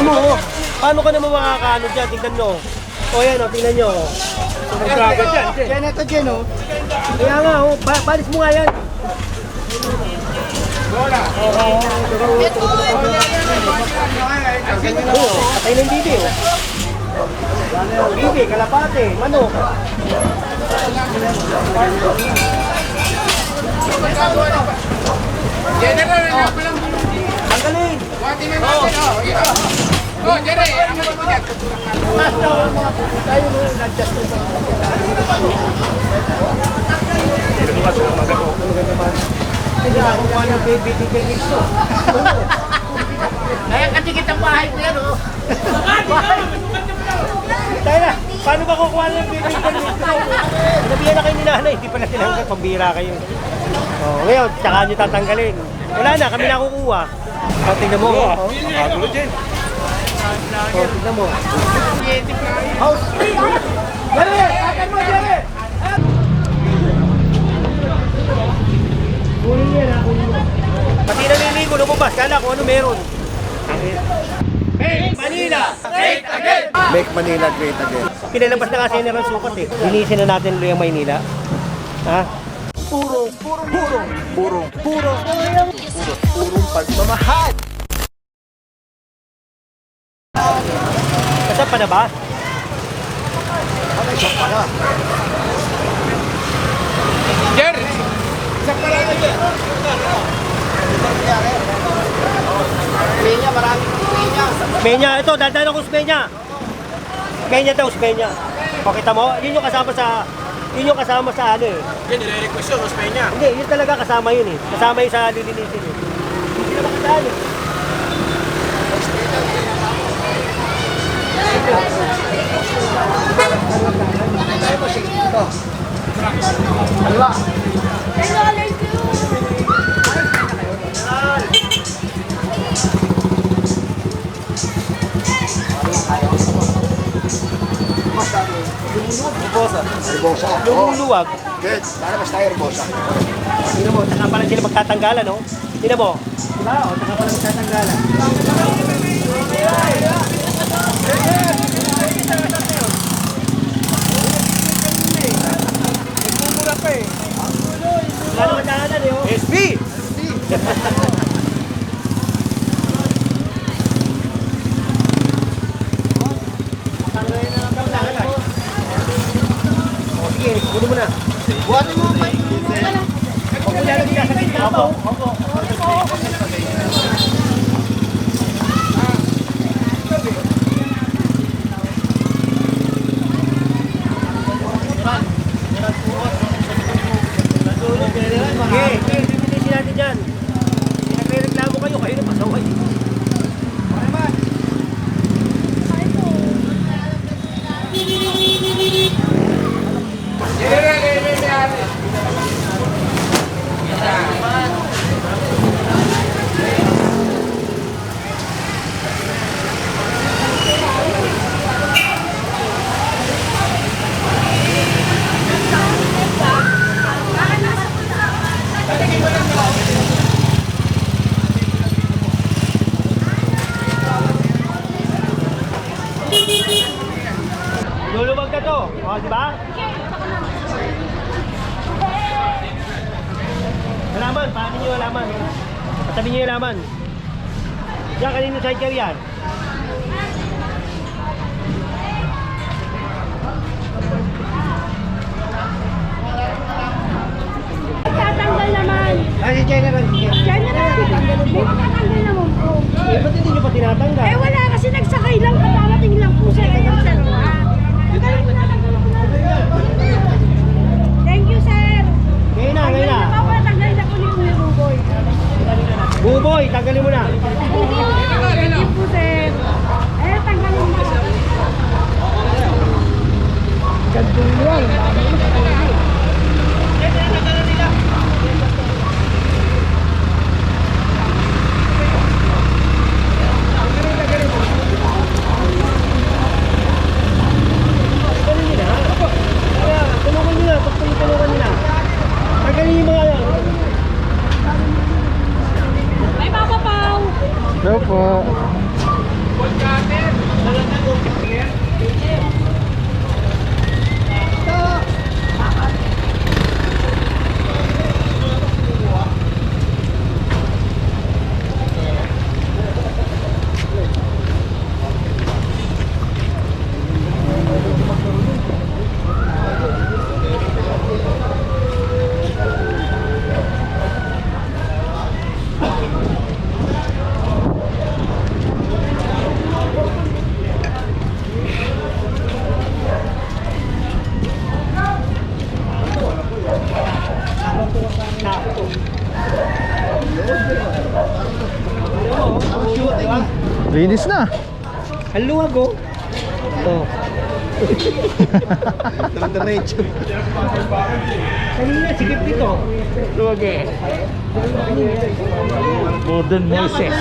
mo, oh. Paano ka naman makakaano dyan? Tingnan nyo. O yan, oh, tingnan nyo. Nagkagat yan. Yan ito dyan, oh. Kaya nga, oh, balis mo nga yan. Patay ng bibi, oh. Bibi, kalapate, manok. General, Tanggalin. oh, Jerry, ang mabigat. Tayo mo, nag-adjust ko sa hindi ako kuha ng baby tickets to. Kaya katikit ang bahay ko yan, oh. Tayo na, paano ba kukuha ng baby tickets to? Nabihan na kayo ni nanay, hindi pala tinanggal, pambira kayo. Oh, ngayon, tsaka nyo tatanggalin. Wala na, kami na kukuha. Oh, tingnan mo. Oh, kagulo dyan. Oh, tingnan mo. House! Jerry! Akan mo, Jerry! Kunin yan, ha? Kunin mo. Pati naliligo, lumabas. Kala kung ano meron. Make Manila great again! Make Manila great again. Pinalabas na kasi nila ang sukat eh. Linisin na natin ulit ang Maynila. Ha? Purong pagmamahal. Kasap pa na ba? Jerry, isa pa lang yan. Penya, maraming penya. Spenya, ito, dadaan ako Spenya. Spenya daw, Spenya. Pakita mo, yun yung kasama sa ano eh. Yan, nire-request yun, Spenya. Hindi, yun talaga kasama yun eh. Kasama yun sa lilinisin eh. Hindi na makadaan eh. Herbosa. Lumuluwag. Good. Para mas tayo herbosa. Tingnan mo, saka pala sila magtatanggalan, no? Tingnan mo. Diba? O, saka pala magtatanggalan. Mumura pa eh. Wala naman daanan eh, oh. SB! O, sige, kunin mo na. Buhatin mo ang mic. Huwag mo lalagyan ka sa gitna. Opo. Sige, pipilisin natin dyan. Nagre-reklamo kayo na pasaway. Lulubag ka to. O, di ba? Alaman, paano nyo alaman? Patabi nyo yung alaman. Diyan, kanino sidecar yan? Tatanggal naman. Ah, si General. General, may matatanggal naman po. Eh, ba't hindi nyo pa tinatanggal? Eh wala kasi nagsakay lang, katarating lang po siya. Kaya sir, thank you sir. Ngayon na. Tanggalin na po ni Buboy. Buboy, tanggalin mo na. Thank you po sir. Eh, tanggalin mo. Ganto yun. Hello po. Bilis na. Ang luwag oh. Oh. Diretso. Kanina, sikip dito. Luwag eh. Gordon Moises.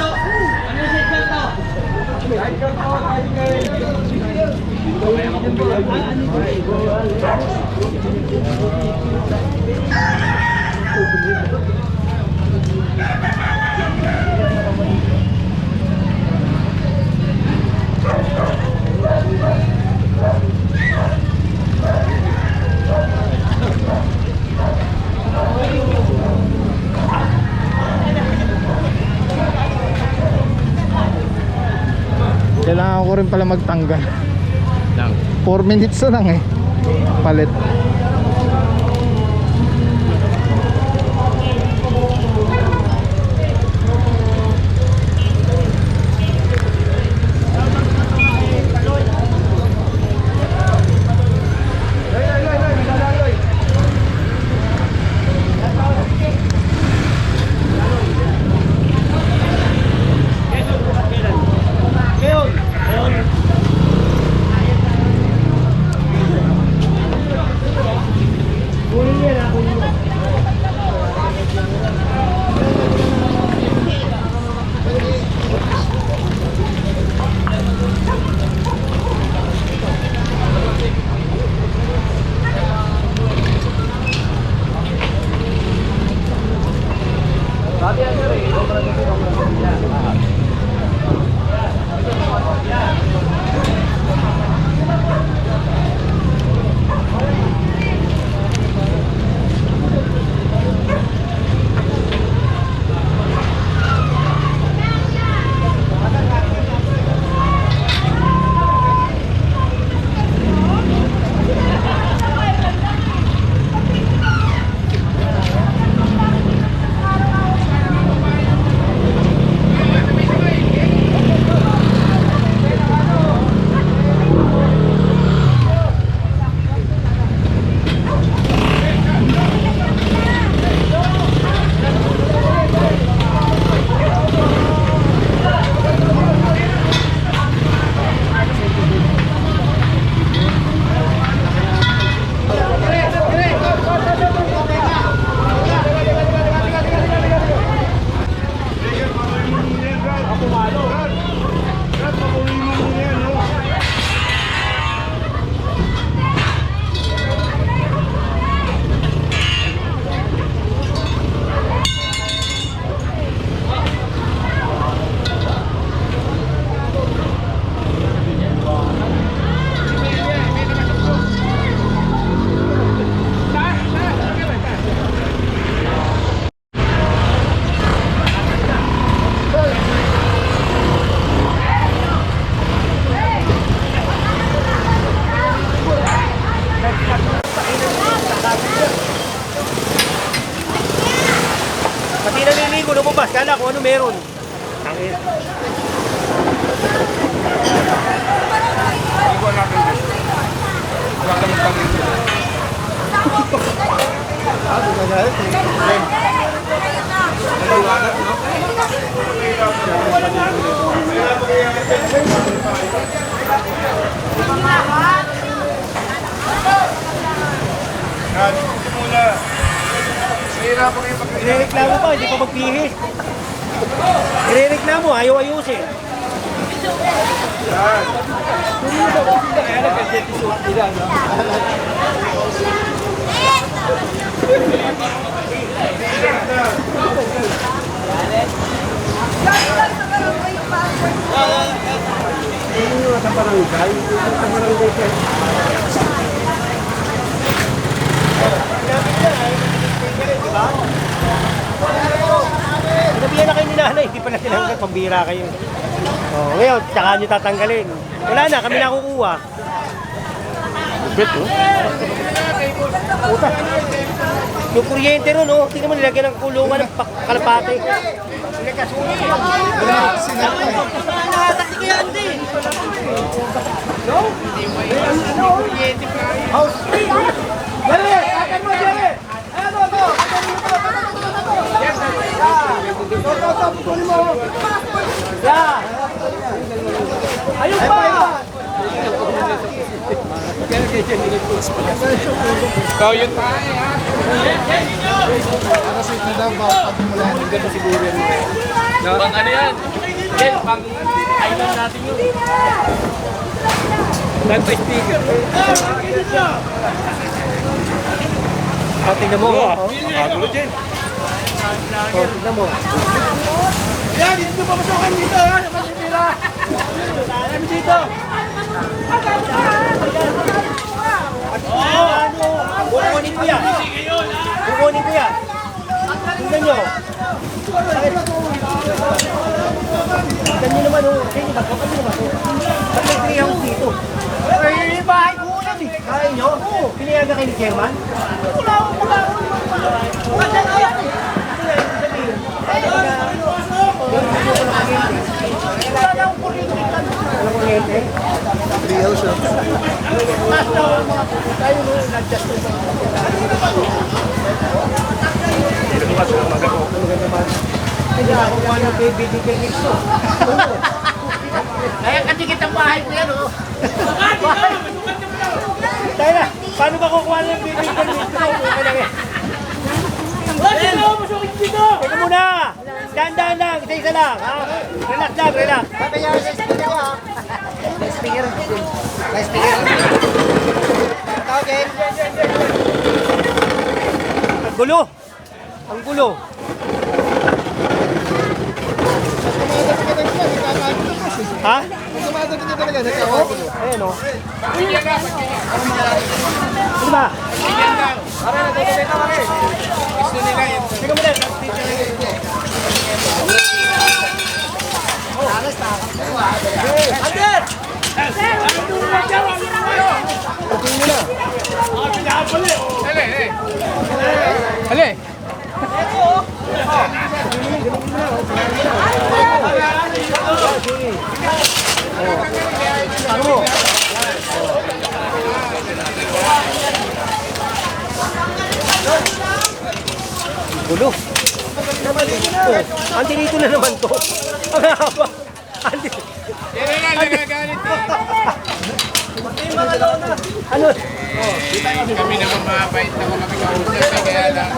Kailangan ko rin pala magtanggal. 4 minutes na lang eh. Palit. Pati naliligo, lumabas. Kala kung ano meron. Tangin. Irereklamo pa, hindi pa magpihis. Irereklamo, ayaw ayusin. Sinabihan na kayo ni nanay, hindi pala tinanggal, pambira kayo. Oh, ngayon, tsaka nyo tatanggalin. Wala na, kami na kukuha. Beto. Puta. Yung kuryente ron, oh, tingnan mo, nilagyan ng kulungan ng kalapate. Yeah. Ayun pa! Ikaw yun tayo, ha? Para sweet na daw, pag mula hindi ka siguro yan. Pang ano yan? Yan, pang island natin yun. Nag-sticker. Oh, tingnan mo. Oh, Nakagulo dyan. tingnan mo. Yan, dito papasokan dito, ha? Nakasipira. Alam dito. Kukunin ko yan. Kukunin ko yan. Tingnan nyo. Tingnan nyo naman, oh. Kaya ba? Kapag nyo ba ito? Ba't may treehouse dito? Ay, bahay ko ulan eh. Kaya nyo? Oo. Pinayaga kayo ni Chairman? Wala ko. Wala ko. Wala kuryente? Treehouse, oh. Hindi ako kung ano baby dito. Kaya kadikit ang bahay ko yan, oh. Tayo na, paano ba kukuha ng baby dito? Okay lang eh. Teka muna! Dahan-dahan lang, isa-isa lang. Ha? Relax lang, relax. Sabi niya, sa speaker ko, ha. Sa speaker. Sa speaker. Tawagin. Ang gulo! Ang gulo! Ha? Tumatag ka talaga, nagkawag ko. Ayan o. Ano ba? Teka muna. Ander! Hali. Ano? Gulo. Andi dito na naman to. Ang haba. Andi. Yan na lang, nagagalit eh. Ano? Kami naman mabait na kami kausap, kaya lang.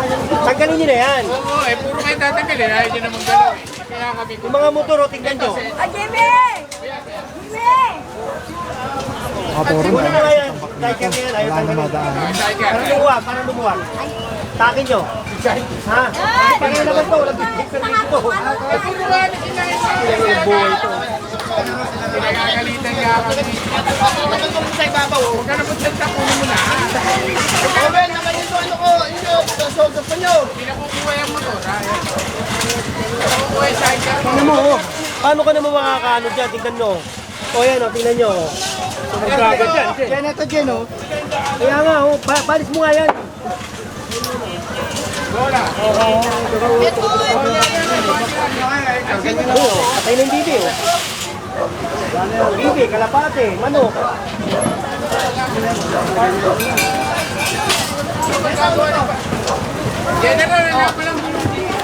Tanggalin nyo na yan. Oo, puro kayo tatanggalin, ayaw nyo naman gano'n eh. Kaya kami Yung mga motor, o, tingnan nyo. Jimmy! Jimmy! Muna na nga yan. Dahil kaya yan, ayaw tanggalin. Parang lumuwag, parang lumuwag. Takin nyo. Ha? Parang naman to, nag-picture dito. puro kami Buhay to. pinagagalitan nga kami. Sa ibabaw, oh. Huwag ka na po dyan, tapunin mo na. Sabi, naman yung ano ko, yung sogas pa nyo. Pinakukuha yung motor, ha? Pinakukuha yung sidecar mo. Tingnan mo, oh. Paano ka naman makakaano dyan? Tingnan nyo. O yan, o, tingnan nyo. Nagkagat yan. Yan ito dyan, oh. Kaya nga, oh, balis mo nga yan. Oo, patay ng bibi, oh. Bibi, kalapate, manok. General, anak ko lang.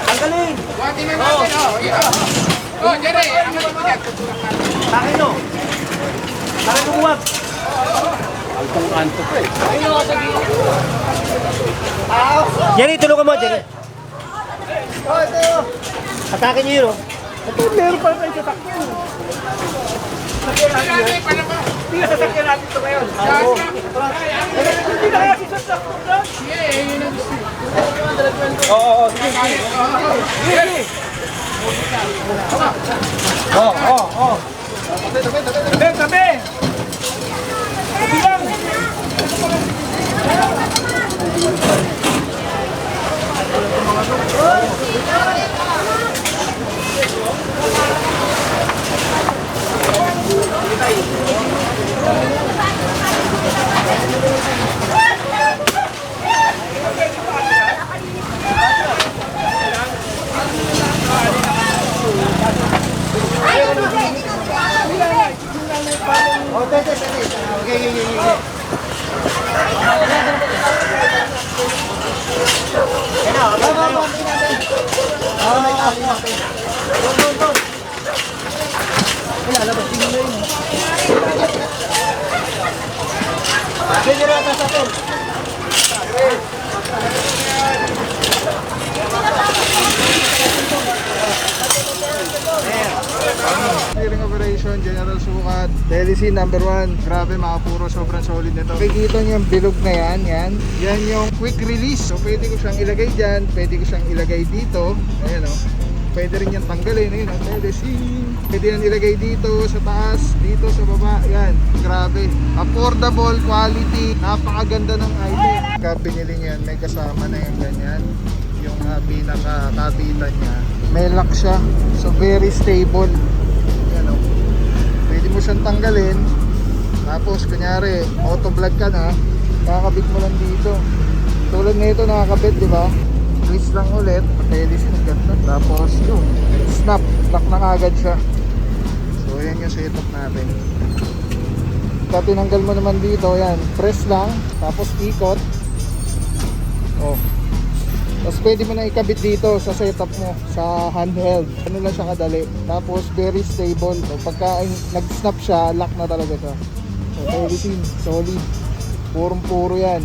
Tanggalin. Wati na natin, oh. Oh, Jerry, ang mga mga. Takin nyo. Takin lumuwag. Jerry, tulungan mo, Jerry. Atakin nyo yun, oh. Ito, meron pa tayo sasakyan. Hindi na sasakyan natin ito ngayon. Hindi na kaya sasakyan. Oo, sige, sige. Sige. Oo. Tabi, tabi. Tabi lang. General sa atin. Steering operation, general sukat, Telecine number 1. Grabe mga puro, sobrang solid nito. Nakikita niyo yung bilog na yan, yan yung quick release. So pwede ko siyang ilagay dyan, pwede ko siyang ilagay dito. Ayan o. Pwede rin yan tanggalin, ayun o, Telecine. Pwede yan ilagay dito, sa taas, dito sa baba, yan. Grabe. Affordable, quality, napakaganda ng item. Kapag pinili niyo yan, may kasama na yung ganyan. Yung pinaka-kapitan niya. May lock siya, so very stable. Yan o. Pwede mo siyang tanggalin. Tapos kunyari, auto-vlog ka na, kakabit mo lang dito. Tulad nito nakakabit, di ba? Twist lang ulit, Telecine ganda. Tapos yun, snap, lock na agad siya. So yan yung setup natin. Pag tinanggal mo naman dito, yan, press lang, tapos ikot. Oh. Tapos pwede mo na ikabit dito sa setup mo, sa handheld. Ano lang siya kadali. Tapos very stable. So pagka nag-snap siya, lock na talaga siya. So Telecine, solid. Purong-puro yan.